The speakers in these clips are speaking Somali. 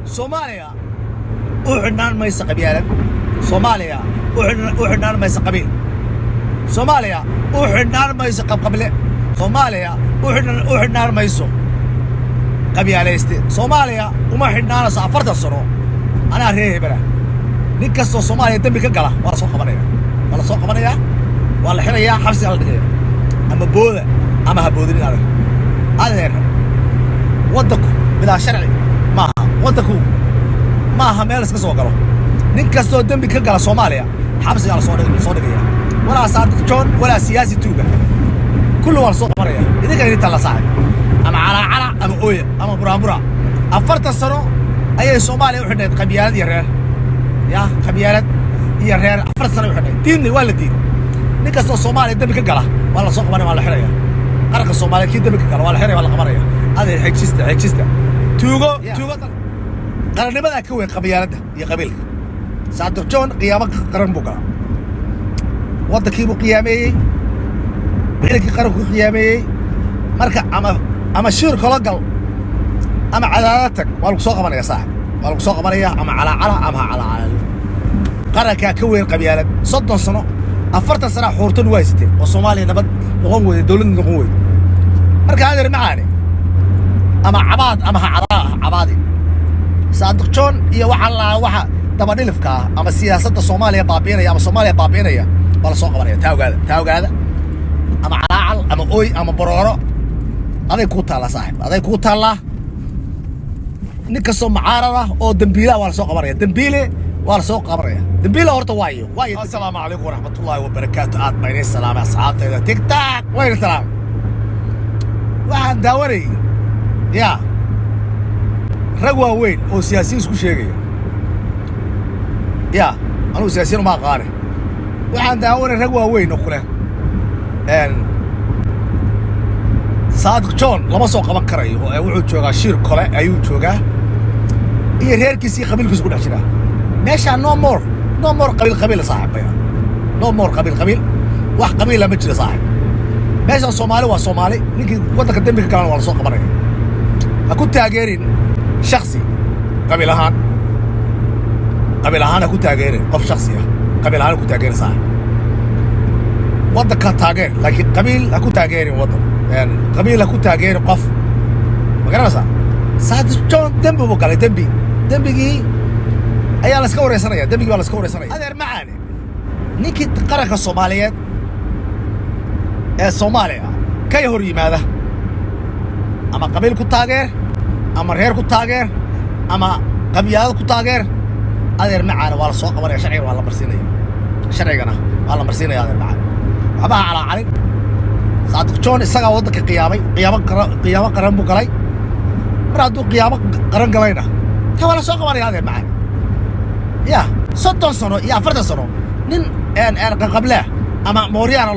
Soomaaliya u xidhnaan maysa qabyaalad. Soomaaliya u xidhnaan maysa qabiil. Soomaaliya u xidhnaan maysa qabqable. Soomaaliya u xidhnaan mayso qabyaalayste. Soomaaliya uma xidhnaanayso 40 sano anaa reer hebela. nin kastoo Soomaaliya dambi ka gala waa la soo qabanaya. waa la xirayaa xabsiga la dhigaya ama booda ama ha boodin adeer waddanku bilaa sharci maaha meel iska soo galo. nin kastoo dambi ka gala Soomaaliya xabsiga la soo dhigaya. walaa Saadiq John walaa siyaasi tuuga kullu waa la soo qabanaya. idinka idin tala saaxib ama cala ama ooya ama buraabura 40 sano ayay Soomaaliya u xidhnayd qabyaalad iyo reer qabyaalad iyo reer 40 sano u xidhnayd. diinni waa la diiday. nin kastoo Soomaaliya dambi ka gala waa la soo qabanaya, waa la xiraya. qaranka Soomaaliya kii dambi ka gala waa la xiraya, waa la qabanaya. adeer xejista tuugo qarannimada ka weyn qabyaaladda iyo qabiilka. Saadiq John qiyaamo qaran buu galaa. waddankii buu qiyaameeyey, ciidankii qaranku qiyaameeyey. marka ama shir kala gal ama cadaalad tag waa lagu soo qabanaya saaxib. waa lagu soo qabanaya ama cala ama cala qaranka ka weyn qabyaalad. 30 sano 40 sano xuurtan waa haysteen oo Soomaaliya nabad noqon weyday, dawlad noqon weyday. marka adeer macaane ama cabaad ama cabaadi Saadiq John iyo waxa daba dhilifka ama siyaasadda Soomaaliya baabiinaya ama Soomaaliya baabiinaya waa la soo qabanaya. taa ogaada ama calaacal ama ooy ama borooro aday ku taala saaxib, aday ku taala. nin kastoo mucaarada oo dambiila waa la soo qabanaya. dambiile waa la soo qabanaya. dambiila horta waayo. assalaamu calaykum waraxmatullaahi wabarakaatu. aad baa inay salaamay asxaabtayda tiktok wayna salaam. waxaan daawanayay rag waaweyn oo siyaasiyiin isku sheegaya. anugu siyaasiyiin uma aqaane. waxaan daawanay rag waaweyn oo kule Saadiq John lama soo qaban karayo oo wuxuu joogaa shir kale ayuu joogaa iyo reerkiisii qabiilkiisu ku dhex jiraa. meesha no more qabiil saaxiibaya. no more qabiil wax qabiil ma jiro saaxiib. meesha Soomaali waa Soomaali. ninkii waddanka dambi ka galan waa la soo qabanaya. ha ku taageerin shakhsi qabiil ahaan ha ku taageerin qof shakhsi ah. qabiil ahaan ku taageerin saaxiib. waddanka taageer laakiin qabiil ha ku taageerin waddan. qabiil ha ku taageerin qof. ma garanaysaa? Saadiq John dambi buu galay. dembigii ayaa la iska wareysanaya. dembigii waa la iska wareysanaya. adeer macaane ninkii qaranka Soomaaliyeed ee Soomaaliya ka hor yimaada ama qabiil ku taageer ama reer ku taageer ama qabyaalad ku taageer adeer macaane waa la soo qabanaya. sharciga waa la marsiinaya. sharcigana waa la marsiinaya adeer macaane. waxbaha calacalin. Saadiq John isagaa waddanka qiyaamo qaran buu galay. mar hadduu qiyaamo qaran galayna ta waa la soo qabanaya adeer macaane. 30 sano iyo 40 sano nin qaqableah ama mooryaana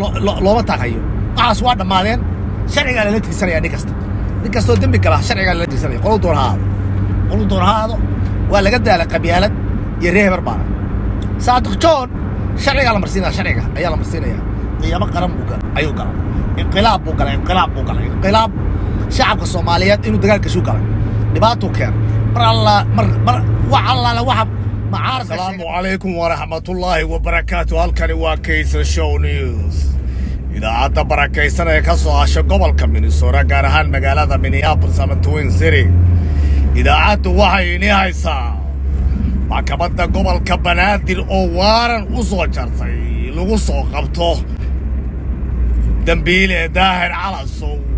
looma taagayo. waxaas waa dhammaadeen. sharcigaa lala tiirsanaya. nin kastoo dembi gala sharcigaa lala tiirsanaya. qoluu doon ha aado. waa laga daala qabyaalad iyo reer heber baana. Saadiq John sharcigaa la marsiinaya. sharciga ayaa la marsiinaya. qiyaamo qaran ayuu galay. inqilaab buu galay. inqilaab shacabka Soomaaliyeed inuu dagaalka soo galay. dhibaato keen wax allaale waxa macaarad. assalaamu calaykum waraxmatullaahi wabarakaatu. halkani waa Kaysar Show News. idaacadda barakaysan ee ka soo hasha gobolka Minnesota gaar ahaan magaalada Minneapolis ama Twin City. idaacaddu waxay inii haysaa maxkamadda gobolka Banaadir oo waaran u soo jartay lagu soo qabto dambiile Daahir Calasow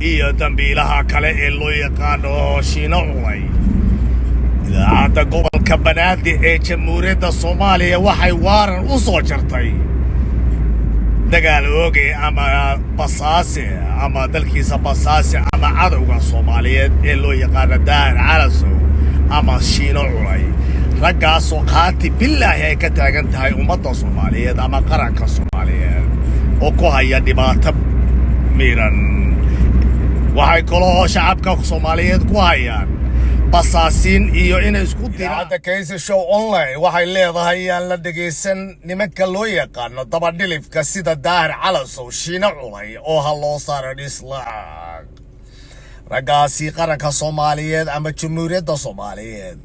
iyo dambiilaha kale ee loo yaqaano Shiino Culay. idaacadda gobolka Banaadir ee Jamhuuriyadda Soomaaliya waxay waaran u soo jartay dagaal ooge ama basaase ama dalkiisa basaase ama cadowga Soomaaliyeed ee loo yaqaano Daahir Calasow ama Shiino Culay. raggaasoo qaati billaahi ay ka taagan tahay ummadda Soomaaliyeed ama qaranka Soomaaliyeed oo ku haya dhibaato miran. waxay kaloo shacabka Soomaaliyeed ku hayaan basaasiin iyo inay isku diraan. idaacadda Kaysar Show Online waxay leedahay aan la dhegaysan nimanka loo yaqaano dabadhilifka sida Daahir Calasow, Shiino Culay oo ha loo saaro dhislaag. raggaasi qaranka Soomaaliyeed ama Jamhuuriyadda Soomaaliyeed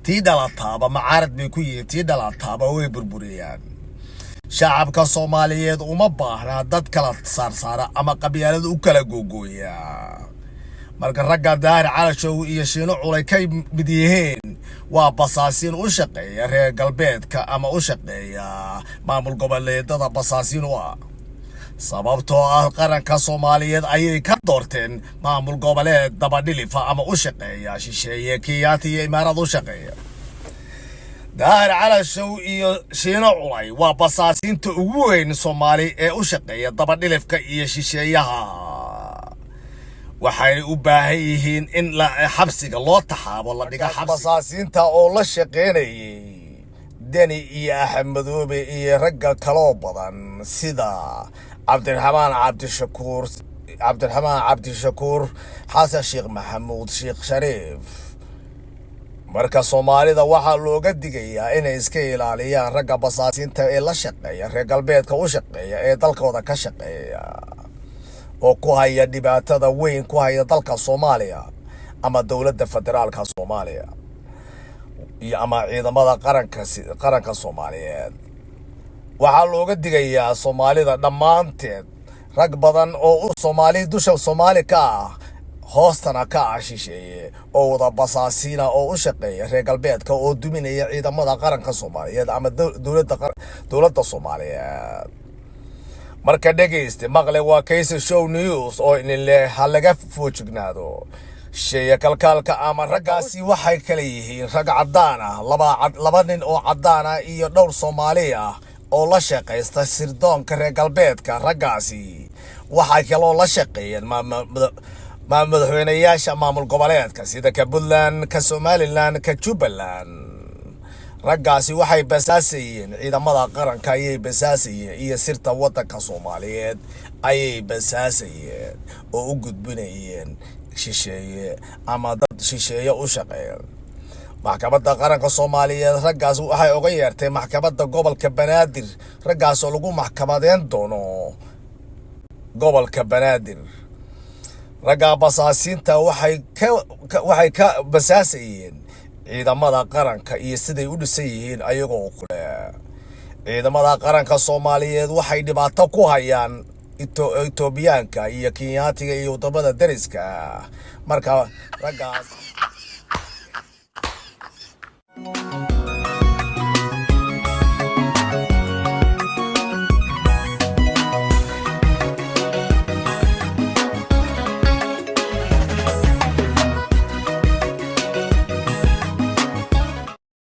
tii dhalataaba macaarad bay ku yihiin tii dhalataaba way burburiyaan shacabka Soomaaliyeed uma baahna dad kala saarsaara ama qabyaalad u kala googooya marka ragga Daahir Calasow iyo Shiino Culay ka mid yihiin waa basaasiin u shaqeeya reer galbeedka ama u shaqeeya maamul goboleedyada basaasiin u ah sababtoo ah qaranka Soomaaliyeed ayay ka doorteen maamul goboleed dabadhilifa ama u shaqeeya shisheeye Kenyaati iyo Imaaraad u shaqeeya Daahir Calasow iyo Shiino Culay waa basaasiinta ugu weyn Soomaali ee u shaqeeya dabadhilifka iyo shisheeyaha waxay u baahan yihiin in la xabsiga loo taxaabo la dhiga basaasiinta oo la shaqeynayay Deni iyo Axmedoobe iyo ragga kale badan sida Cabdiraxmaan Cabdishakuur Xasan Sheekh Maxamuud Sheekh Shariif marka Soomaalida waxa looga digayaa inay iska ilaaliyaan ragga basaasiinta ee la shaqeeya reer galbeedka u shaqeeya ee dalkooda ka shaqeeya oo ku haya dhibaatada weyn ku haya dalka Soomaaliya ama dawladda federaalka Soomaaliya iyo ama ciidamada qaranka Soomaaliyeed waxa looga digayaa Soomaalida dhamaanteed rag badan oo dusha Soomaali ka ah hoostana ka ah shisheeye oo wada basaasiina oo u shaqeeya reer galbeedka oo duminaya ciidamada qaranka Soomaaliyeed ama dawladda Soomaaliyeed marka dhageyste maqle waa Case Show News oo in laga foojignaado sheeya kalkaalka ama raggaasi waxay kala yihiin rag cadaan ah laba nin oo cadaan ah iyo dhowr Soomaali ah oo la shaqeysta sirdoonka reer galbeedka raggaasi waxay kaloo la shaqeeyeen madaxweynayaasha maamul goboleedka sida ka Puntland ka Somaliland ka Jubbaland raggaasi waxay basaasayeen ciidamada qaranka ayay basaasayeen iyo sirta waddanka Soomaaliyeed ayay basaasayeen oo u gudbinayeen shisheeye ama dad shisheeye u shaqeeya maxkamadda qaranka Soomaaliyeed raggaas waxay uga yeertay maxkamadda gobolka Banaadir raggaas oo lagu maxkamadeyn doono gobolka Banaadir ragga basaasiinta waxay ka basaasayeen ciidamada qaranka iyo siday u dhisan yihiin ayagoo kale ciidamada qaranka Soomaaliyeed waxay dhibaato ku hayaan Itoobiyaanka iyo Kenyaatiga iyo wadamada dariska marka raggaas